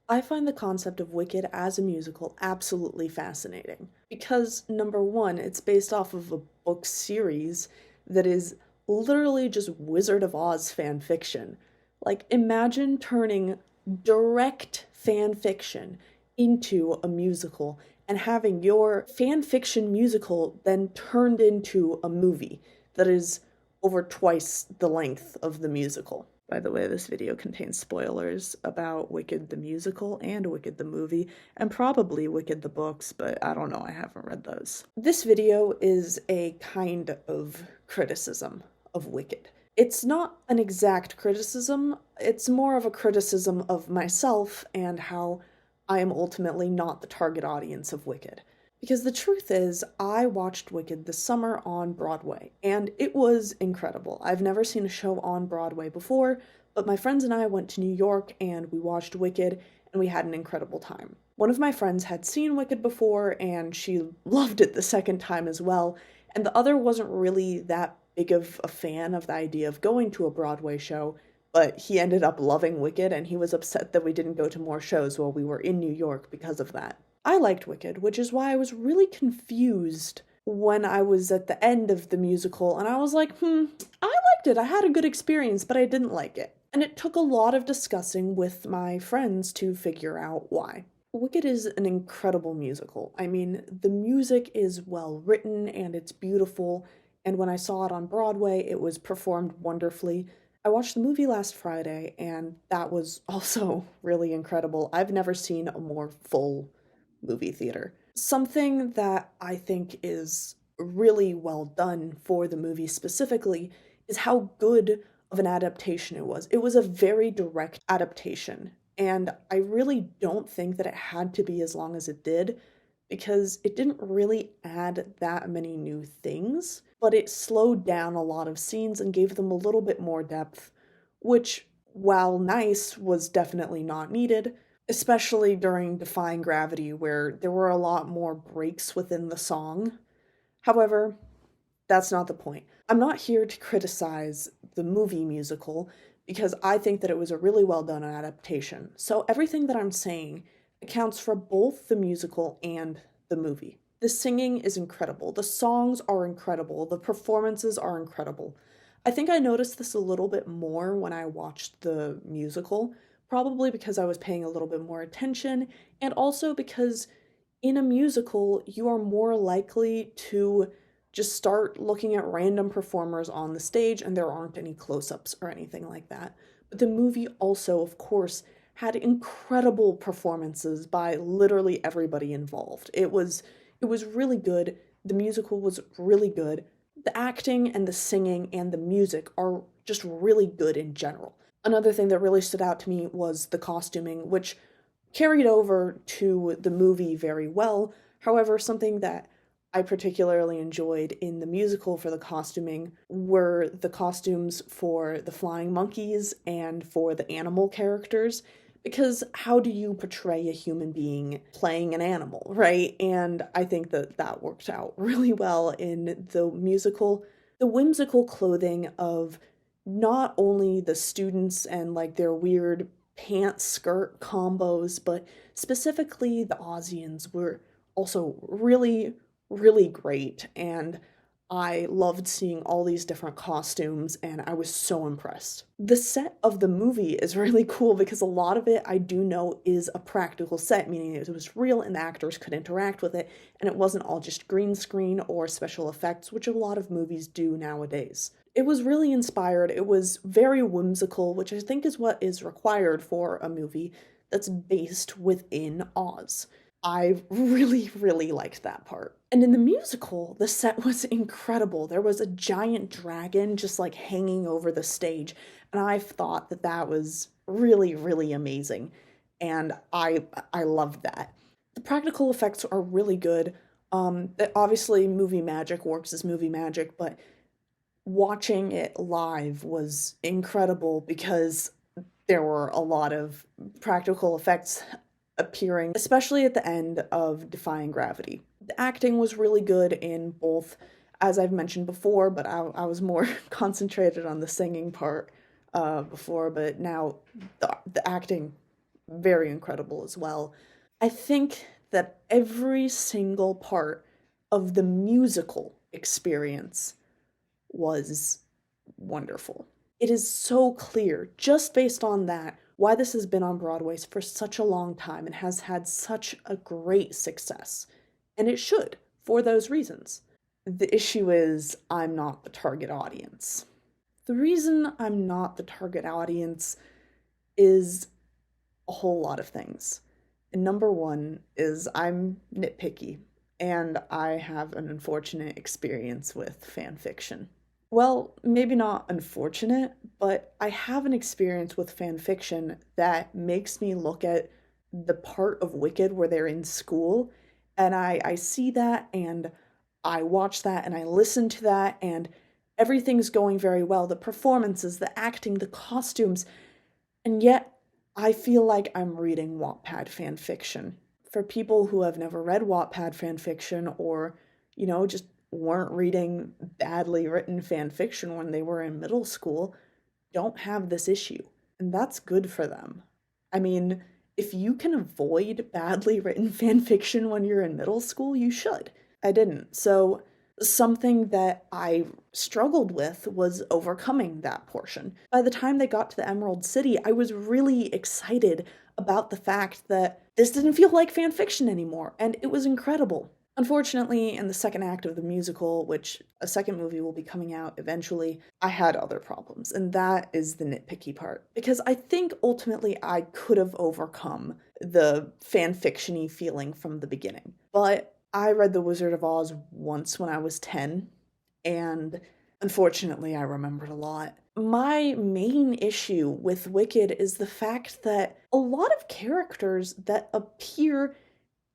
I find the concept of Wicked as a musical absolutely fascinating because, number one, it's based off of a book series that is literally just Wizard of Oz fan fiction. Like, imagine turning direct fan fiction into a musical and having your fan fiction musical then turned into a movie that is over twice the length of the musical. By the way, this video contains spoilers about Wicked the musical and Wicked the movie, and probably Wicked the books, but I don't know, I haven't read those. This video is a kind of criticism of Wicked. It's not an exact criticism, it's more of a criticism of myself and how I am ultimately not the target audience of Wicked. Because the truth is, I watched Wicked this summer on Broadway, and it was incredible. I've never seen a show on Broadway before, but my friends and I went to New York and we watched Wicked, and we had an incredible time. One of my friends had seen Wicked before, and she loved it the second time as well, and the other wasn't really that big of a fan of the idea of going to a Broadway show, but he ended up loving Wicked, and he was upset that we didn't go to more shows while we were in New York because of that. I liked Wicked, which is why I was really confused when I was at the end of the musical and I was like, I liked it. I had a good experience, but I didn't like it. And it took a lot of discussing with my friends to figure out why. Wicked is an incredible musical. I mean, the music is well written and it's beautiful, and when I saw it on Broadway, it was performed wonderfully. I watched the movie last Friday, and that was also really incredible. I've never seen a more full movie theater. Something that I think is really well done for the movie specifically is how good of an adaptation it was. It was a very direct adaptation, and I really don't think that it had to be as long as it did because it didn't really add that many new things, but it slowed down a lot of scenes and gave them a little bit more depth, which, while nice, was definitely not needed, especially during Defying Gravity, where there were a lot more breaks within the song. However, that's not the point. I'm not here to criticize the movie musical because I think that it was a really well done adaptation. So everything that I'm saying accounts for both the musical and the movie. The singing is incredible. The songs are incredible. The performances are incredible. I think I noticed this a little bit more when I watched the musical, probably because I was paying a little bit more attention, and also because in a musical, you are more likely to just start looking at random performers on the stage and there aren't any close ups or anything like that. But the movie also, of course, had incredible performances by literally everybody involved. It was really good. The musical was really good. The acting and the singing and the music are just really good in general. Another thing that really stood out to me was the costuming, which carried over to the movie very well. However, something that I particularly enjoyed in the musical for the costuming were the costumes for the flying monkeys and for the animal characters. Because how do you portray a human being playing an animal, right? And I think that that worked out really well in the musical. The whimsical clothing of not only the students and like their weird pants skirt combos, but specifically the Aussians were also really, really great. And I loved seeing all these different costumes and I was so impressed. The set of the movie is really cool because a lot of it I do know is a practical set, meaning it was real and the actors could interact with it and it wasn't all just green screen or special effects, which a lot of movies do nowadays. It was really inspired, it was very whimsical, which I think is what is required for a movie that's based within Oz. I really, really liked that part. And in the musical, the set was incredible. There was a giant dragon just like hanging over the stage, and I thought that that was really, really amazing. And I loved that. The practical effects are really good. Obviously movie magic works as movie magic, but watching it live was incredible because there were a lot of practical effects appearing, especially at the end of Defying Gravity. The acting was really good in both, as I've mentioned before, but I was more concentrated on the singing part before, but now the acting very incredible as well. I think that every single part of the musical experience was wonderful. It is so clear, just based on that, why this has been on Broadway for such a long time and has had such a great success. And it should, for those reasons. The issue is, I'm not the target audience. The reason I'm not the target audience is a whole lot of things. And number one is I'm nitpicky, and I have an unfortunate experience with fan fiction. Well, maybe not unfortunate, but I have an experience with fan fiction that makes me look at the part of Wicked where they're in school, and I see that, and I watch that, and I listen to that, and everything's going very well. The performances, the acting, the costumes, and yet I feel like I'm reading Wattpad fan fiction. For people who have never read Wattpad fan fiction or, just weren't reading badly written fan fiction when they were in middle school, don't have this issue. And that's good for them. I mean, if you can avoid badly written fan fiction when you're in middle school, you should. I didn't. So something that I struggled with was overcoming that portion. By the time they got to the Emerald City, I was really excited about the fact that this didn't feel like fan fiction anymore, and it was incredible. Unfortunately, in the second act of the musical, which a second movie will be coming out eventually, I had other problems, and that is the nitpicky part. Because I think ultimately I could have overcome the fan fiction-y feeling from the beginning. But I read The Wizard of Oz once when I was 10, and unfortunately I remembered a lot. My main issue with Wicked is the fact that a lot of characters that appear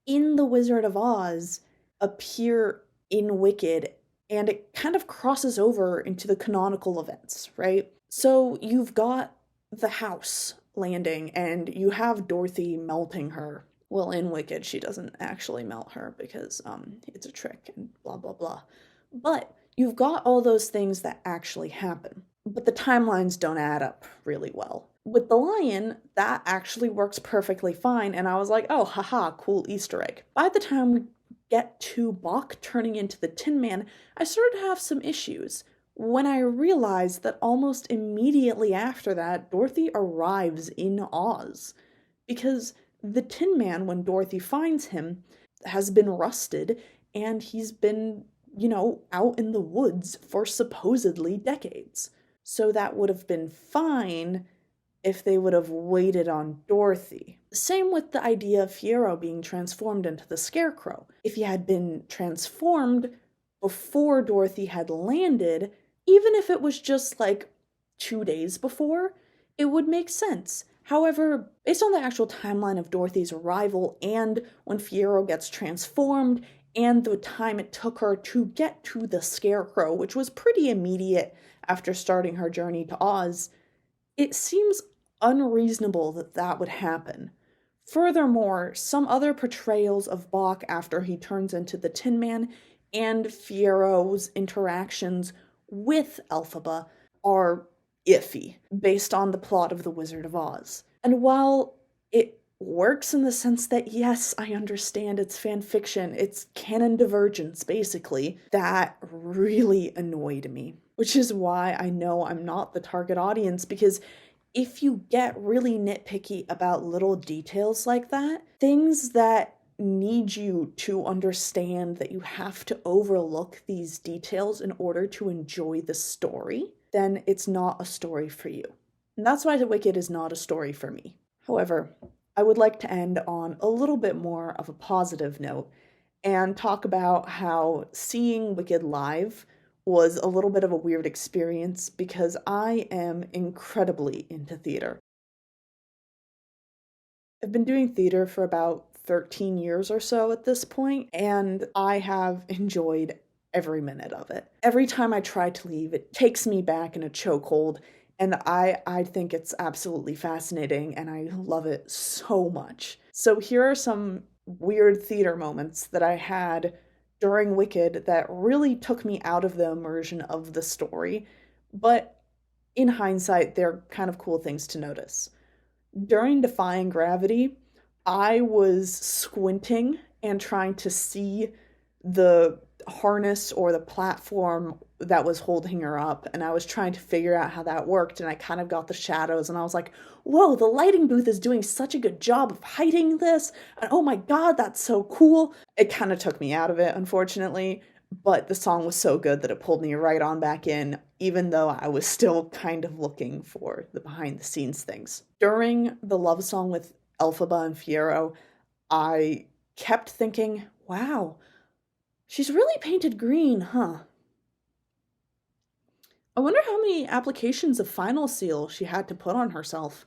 in The Wizard of Oz appear in Wicked, and it kind of crosses over into the canonical events, right? So you've got the house landing, and you have Dorothy melting her. Well, in Wicked, she doesn't actually melt her because it's a trick and blah blah blah. But you've got all those things that actually happen, but the timelines don't add up really well. With the lion, that actually works perfectly fine, and I was like, oh, haha, cool Easter egg. By the time we get to Bok turning into the Tin Man, I started to have some issues when I realized that almost immediately after that, Dorothy arrives in Oz. Because the Tin Man, when Dorothy finds him, has been rusted, and he's been, out in the woods for supposedly decades. So that would have been fine if they would have waited on Dorothy. Same with the idea of Fiyero being transformed into the Scarecrow. If he had been transformed before Dorothy had landed, even if it was just like 2 days before, it would make sense. However, based on the actual timeline of Dorothy's arrival and when Fiyero gets transformed and the time it took her to get to the Scarecrow, which was pretty immediate after starting her journey to Oz, it seems unreasonable that that would happen. Furthermore, some other portrayals of Bok after he turns into the Tin Man and Fiyero's interactions with Elphaba are iffy, based on the plot of The Wizard of Oz. And while it works in the sense that, yes, I understand it's fan fiction, it's canon divergence, basically, that really annoyed me. Which is why I know I'm not the target audience, because if you get really nitpicky about little details like that, things that need you to understand that you have to overlook these details in order to enjoy the story, then it's not a story for you. And that's why The Wicked is not a story for me. However, I would like to end on a little bit more of a positive note and talk about how seeing Wicked live was a little bit of a weird experience because I am incredibly into theater. I've been doing theater for about 13 years or so at this point, and I have enjoyed every minute of it. Every time I try to leave, it takes me back in a chokehold, and I think it's absolutely fascinating, and I love it so much. So here are some weird theater moments that I had during Wicked that really took me out of the immersion of the story, but in hindsight, they're kind of cool things to notice. During Defying Gravity, I was squinting and trying to see the harness or the platform that was holding her up, and I was trying to figure out how that worked, and I kind of got the shadows, and I was like, whoa, the lighting booth is doing such a good job of hiding this, and oh my god, that's so cool. It kind of took me out of it, unfortunately, but the song was so good that it pulled me right on back in, even though I was still kind of looking for the behind the scenes things. During the love song with Elphaba and Fiyero, I kept thinking, wow, she's really painted green, huh? I wonder how many applications of Final Seal she had to put on herself.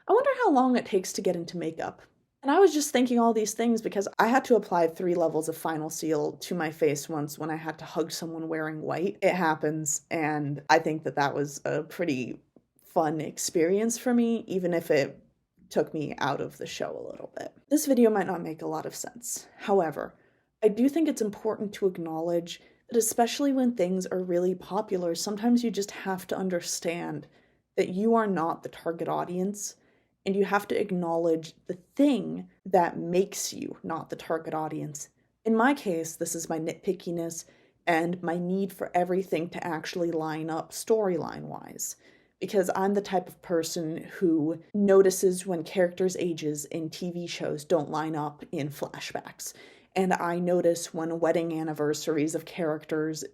I wonder how long it takes to get into makeup. And I was just thinking all these things because I had to apply 3 levels of Final Seal to my face once when I had to hug someone wearing white. It happens, and I think that that was a pretty fun experience for me, even if it took me out of the show a little bit. This video might not make a lot of sense. However, I do think it's important to acknowledge that especially when things are really popular, sometimes you just have to understand that you are not the target audience, and you have to acknowledge the thing that makes you not the target audience. In my case, this is my nitpickiness and my need for everything to actually line up storyline-wise. Because I'm the type of person who notices when characters' ages in TV shows don't line up in flashbacks. And I notice when wedding anniversaries of characters,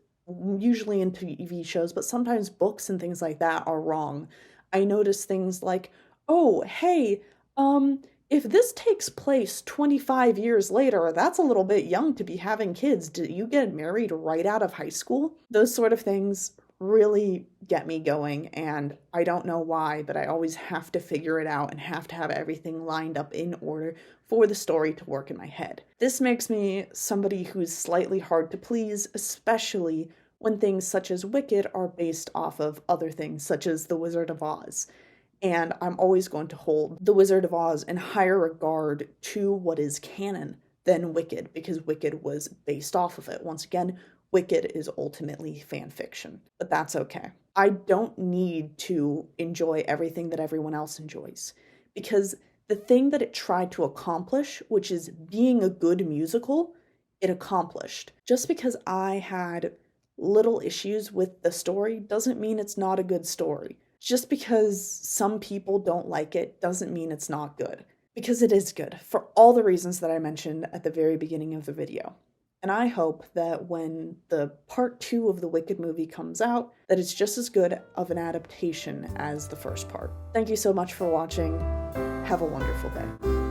usually in TV shows, but sometimes books and things like that, are wrong. I notice things like, oh, hey, if this takes place 25 years later, that's a little bit young to be having kids. Did you get married right out of high school? Those sort of things really get me going, and I don't know why, but I always have to figure it out and have to have everything lined up in order for the story to work in my head. This makes me somebody who's slightly hard to please, especially when things such as Wicked are based off of other things, such as The Wizard of Oz. And I'm always going to hold The Wizard of Oz in higher regard to what is canon than Wicked, because Wicked was based off of it. Once again, Wicked is ultimately fan fiction, but that's okay. I don't need to enjoy everything that everyone else enjoys, because the thing that it tried to accomplish, which is being a good musical, it accomplished. Just because I had little issues with the story doesn't mean it's not a good story. Just because some people don't like it doesn't mean it's not good, because it is good for all the reasons that I mentioned at the very beginning of the video. And I hope that when the part 2 of the Wicked movie comes out, that it's just as good of an adaptation as the first part. Thank you so much for watching. Have a wonderful day.